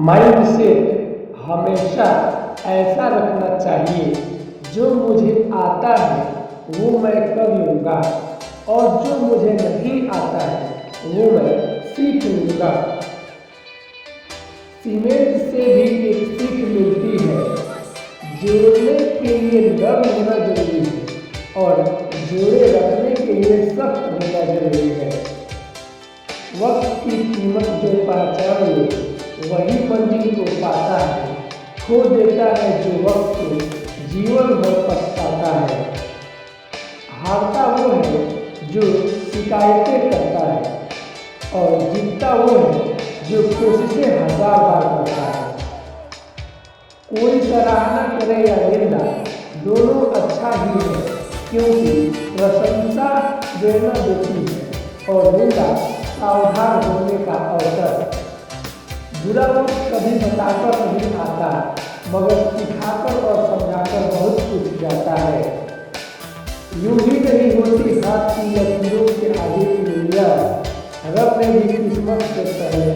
Mind set हमेशा ऐसा रखना चाहिए, जो मुझे आता है वो मैं कर लूँगा और जो मुझे नहीं आता है वो मैं सीख लूँगा। सीमेंट से भी एक सीख मिलती है, जोड़ने के लिए नरम होना जरूरी है और जोड़े रखने के लिए सख्त होना जरूरी है। वक्त की कीमत जो पहचान ले वही मंजिल को पाता है, खो देता है जो वक्त को जीवन भर पछताता है। हारता वो है जो शिकायतें करता है और जीतता वो है जो कोशिशें 1000 बार करता है। कोई सराहना करे या निंदा, दोनों अच्छा ही है, क्योंकि प्रशंसा प्रेरणा देती है और निंदा सावधान होने का अवसर। बुरा वक्त कभी बताकर नहीं आता, मगर सिखाकर और समझाकर बहुत कुछ जाता है। यूं ही नहीं होती हाथ की लकीरों के आगे की दुनिया, रब ने भी किस्मत से पहले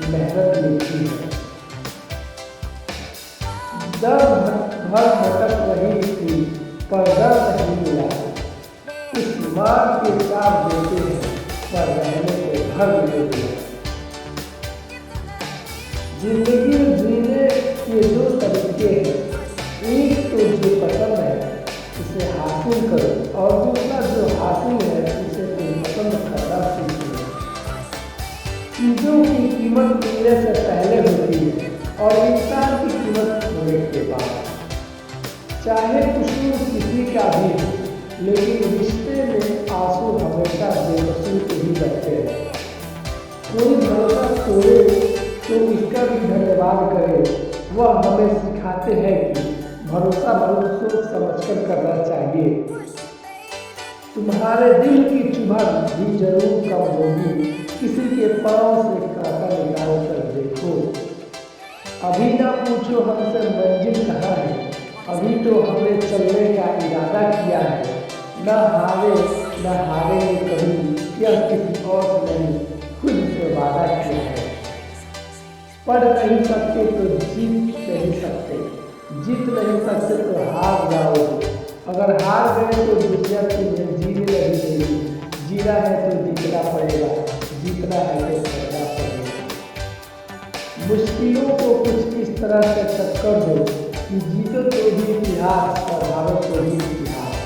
मेहनत लिखी है। दर भर भटक रही थी पर दर नहीं मिला, इस मार के साथ देते हैं पर रहने को घर मिले दिया। जिंदगी जीने के दो तरीके हैं, एक तो जो पसंद है उसे हासिल करो और दूसरा जो हासिल है उसे तुम पसंद करना सीखो। चीज़ों की कीमत मिलने से पहले होती है और इंसान की कीमत होने के बाद। चाहे कसूर किसी का भी हो, लेकिन रिश्ते में आंसू हमेशा बेकसूर के ही लगते हैं। कोई भरोसा तोड़े तो इसका भी धन्यवाद करे। वह हमें सिखाते हैं कि भरोसा बहुत सोच समझकर करना चाहिए। तुम्हारे दिल की चुभन भी जरूर कम होगी, किसी के पाँव से कांटा निकाल कर देखो। अभी ना पूछो हमसे मंजिल कहाँ है, अभी तो हमने चलने का इरादा किया है। न हारेंगे कभी, यह किसी और से नहीं खुद से वादा किया है। पढ़ नहीं सकते तो जीत नहीं सकते, जीत नहीं सकते तो हार जाओगे। अगर हार गए तो दुनिया तुम्हें जीने नहीं देगी। जीना है तो जीतना पड़ेगा, जीतना है तो करना पड़ेगा। मुश्किलों को कुछ इस तरह से टक्कर दो कि जीतो तो भी इतिहास और हारो तो भी इतिहास।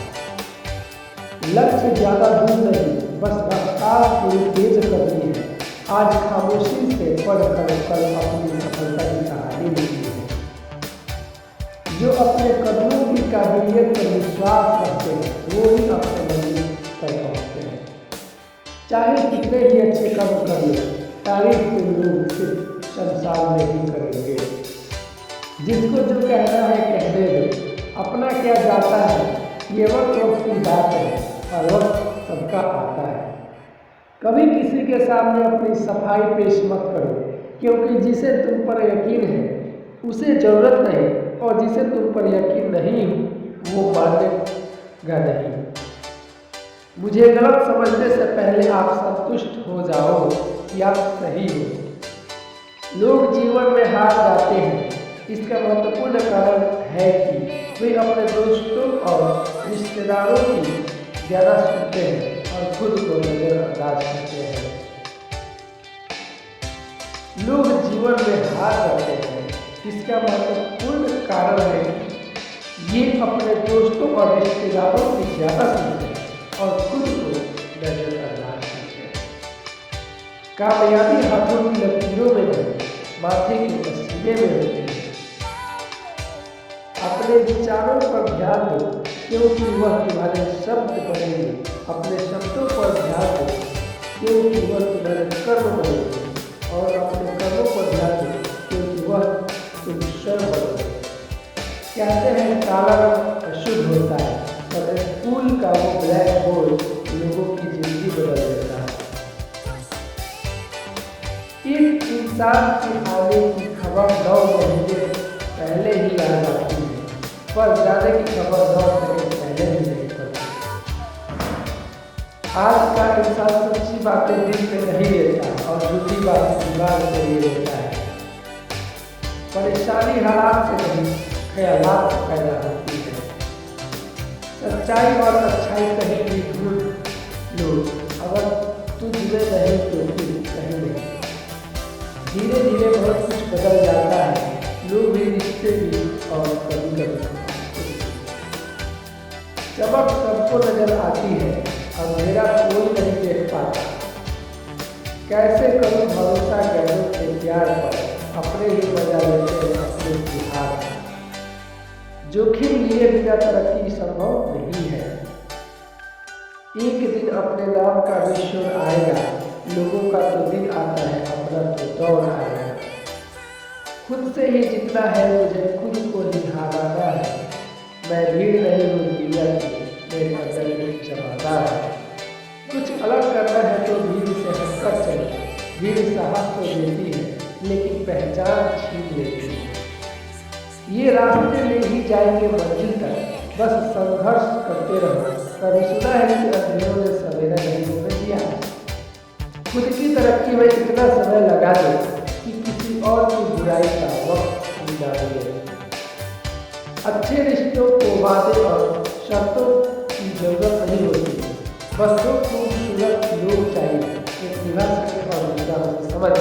लक्ष्य ज़्यादा दूर नहीं, बस रफ्तार थोड़ी तेज करनी है। आज खामोशी से पढ़कर कल अपनी सफलता की कहानी लिखी है। जो अपने कदमों की काबिलियत पर विश्वास रखते हैं वो ही अपने मंजिल तक पहुँचते हैं। चाहे कितने भी अच्छे कर्म कर ले, तारीफ तो लोग सिर्फ शमशान में ही करेंगे। जिसको जो कहना है कह दे दो, अपना क्या जाता है, ये वक्त की बात है और वक्त सबका आता है। कभी किसी के सामने अपनी सफाई पेश मत करो, क्योंकि जिसे तुम पर यकीन है उसे ज़रूरत नहीं, और जिसे तुम पर यकीन नहीं वो मानेगा नहीं। मुझे गलत समझने से पहले आप संतुष्ट हो जाओ कि आप सही हो। लोग जीवन में हार जाते हैं, इसका महत्वपूर्ण कारण है कि वे अपने दोस्तों और रिश्तेदारों की ज़्यादा सुनते हैं और खुद को नजरअंदाज करते हैं। लोग जीवन में हार जाते हैं, इसका महत्वपूर्ण कारण है कि ये अपने दोस्तों और रिश्तेदारों की ज़्यादा सुनते हैं और खुद को नजरअंदाज करते हैं। कामयाबी हाथों की लकीरों में नहीं, माथे की पसीने में होती है। अपने विचारों पर ध्यान दो, क्योंकि वह तुम्हारे शब्द बनेंगे। अपने शब्दों पर ध्यान दो, क्योंकि वह तुम्हारे कर्म बनेंगे। और अपने कर्मों पर ध्यान दो, क्योंकि वह तुम स्वयं बनोगे। कहते हैं काला रंग अशुभ होता है, पर स्कूल का वो ब्लैक बोर्ड लोगों की जिंदगी बदल देता है। एक इंसान के आने की खबर 9 महीने पहले ही आ जाती है, पर जाने की खबर 9 सेकंड पहले ही नहीं पड़ती। आज का इंसान सच्ची बातें दिल पे नहीं लेता और झूठी बातें दिमाग पे ले लेता है। परेशानी हालात से नहीं, ख्यालात से पैदा होती है। सच्चाई और अच्छाई कहीं भी ढूंढ लो, अगर तुझ में नहीं तो फिर कहीं नहीं। धीरे धीरे बहुत कुछ बदल जाता है, लोग भी, रिश्ते भी, और कभी कभी चमक सबको नजर आती है, अंधेरा कोई नहीं देख पाता। कैसे करूं भरोसा गैरों के प्यार पर, अपने ही मजा लेते हैं अपने बिहार। जोखिम लिए बिना तरक्की संभव नहीं है। एक दिन अपने नाम का विश्व आएगा, लोगों का तो दिन आता है, अपना तो दौर आएगा। खुद से ही जितना है मुझे खुद को ही हाराना है। मैं भीड़ नहीं हूँ दुनिया की, मेरे अंदर एक जमाना है। कुछ अलग करना है तो भीड़ से हटकर चले। भीड़ साहस तो देती है, लेकिन पहचान छीन लेती है। ये रास्ते ले ही जाएंगे मंजिल तक, बस संघर्ष करते रहो। कभी सुना है कि अंधेरों ने सवेरा नहीं होने दिया। खुद की तरक्की में इतना समय लगा दो कि किसी और की बुराई का वक्त ना मिले। अच्छे रिश्तों को वादे और शर्तों की जरूरत नहीं होती, बस दो खूबसूरत लोग चाहिए, एक निभा सके और दूसरा उसे समझ।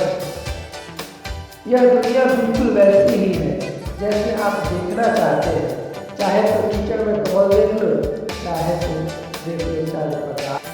यह दुनिया बिल्कुल वैसी ही है जैसे आप देखना चाहते हैं। चाहे तो कीचड़ में कमल देख लो, चाहे तो देख लो चांद पर।